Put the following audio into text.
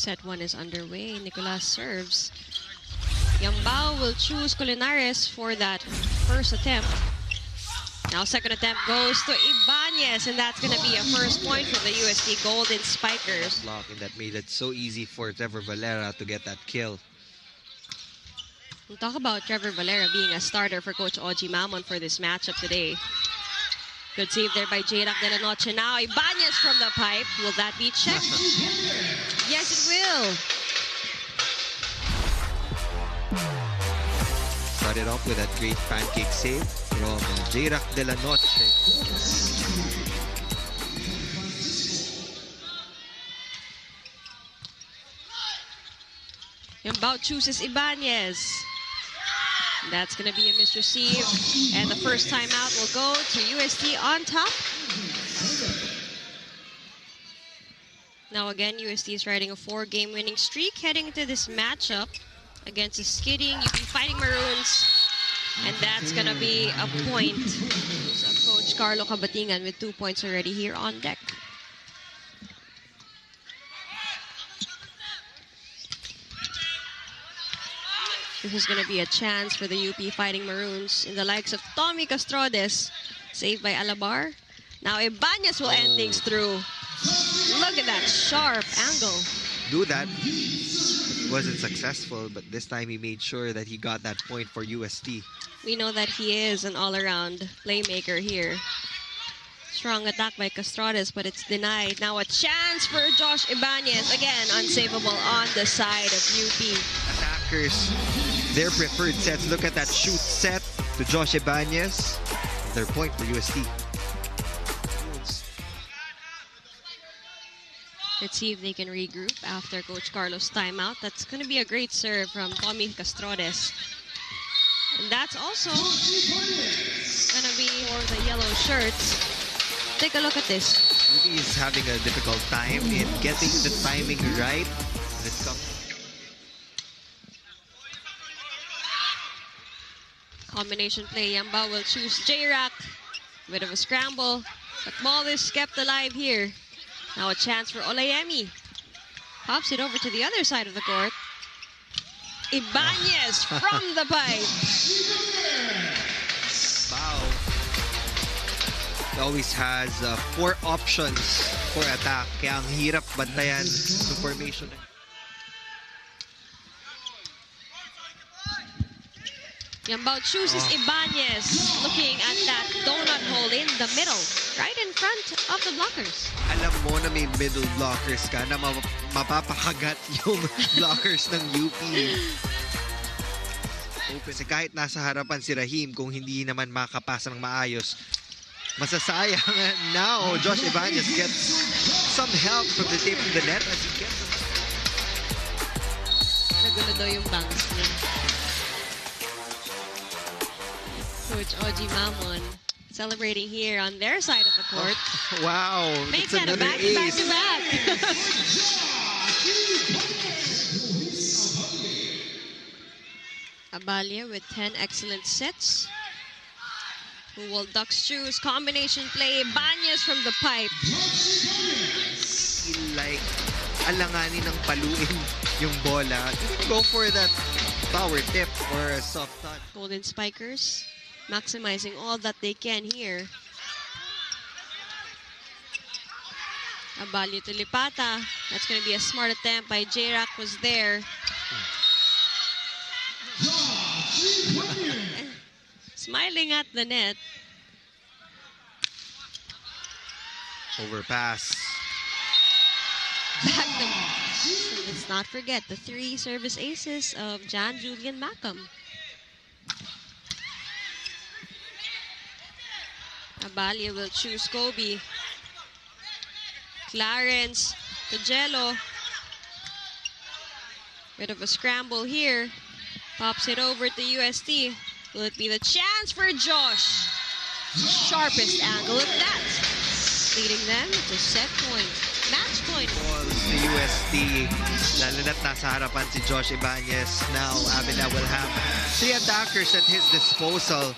Set 1 is underway. Nicolas serves. Yambao will choose Colinares for that first attempt. Now second attempt goes to Ybañez, and that's going to be a first point for the UST Golden Spikers. Block, and that made it so easy for Trevor Valera to get that kill. We'll talk about Trevor Valera being a starter for Coach Oji Mamon for this matchup today. Good save there by J-Rock de la Noche. Now Ybañez from the pipe. Will that be checked? Yes, it will. Started off with that great pancake save from J-Rock de la Noche. Yambao chooses Ybañez. That's going to be a misreceive. And the first timeout will go to UST on top. Now again, UST is riding a 4-game winning streak heading into this matchup against the skidding UP Fighting Maroons. And that's going to be a point. So Coach Carlo Cabatingan with 2 points already here on deck. This is going to be a chance for the UP Fighting Maroons in the likes of Tommy Castrodes. Saved by Alabar. Now Ybañez will end things through. Look at that sharp angle. Do that. Wasn't successful, but this time he made sure that he got that point for UST. We know that he is an all-around playmaker here. Strong attack by Castrodes, but it's denied. Now a chance for Josh Ybañez. Again, unsavable on the side of UP. Attackers, their preferred sets. Look at that shoot set to Josh Ybañez. Their point for UST. Let's see if they can regroup after Coach Carlos' timeout. That's going to be a great serve from Tommy Castrodes. And that's also going to be for the yellow shirts. Take a look at this. UP is having a difficult time in getting the timing right when it comes. Combination play. Yamba will choose J-Rock. Bit of a scramble. But ball is kept alive here. Now a chance for Olayemi. Pops it over to the other side of the court. Ybañez from the pipe. Wow. He always has 4 options for attack. Kaya ang hirap bantayan ng formation. Yambao chooses Ybañez, looking at that donut hole in the middle, right in front of the blockers. Alam mo na may middle blockers ka na mapapakagat yung blockers ng UP. Kasi kahit nasa harapan si Rahim, kung hindi naman makapasa ng maayos, masasayang. Now, Josh Ybañez gets some help from the tip of the net as he gets them. Nagulo daw yung bangs niya. Coach Oji Mamon celebrating here on their side of the court. Oh, wow, Make that's that a another back-to-back ace. to back. Abalia with 10 excellent sets. Who will Ducks choose? Combination play. Ybañez from the pipe. Feel like alanganin ng paluin yung bola. Go for that power tip or a soft touch. Golden Spikers maximizing all that they can here. Abalia to Lipata. That's going to be a smart attempt by J-Rock was there. Smiling at the net. Overpass. Back to so let's not forget the 3 service aces of John Julian Macam. Abalia will choose Kobe. Clarence to Jello. Bit of a scramble here. Pops it over to UST. Will it be the chance for Josh? Sharpest angle of that. Leading them to set point. Match point. Ball to UST. Lalo na't nasa harapan si Josh Ybañez. Now, Avila will have 3 attackers at his disposal.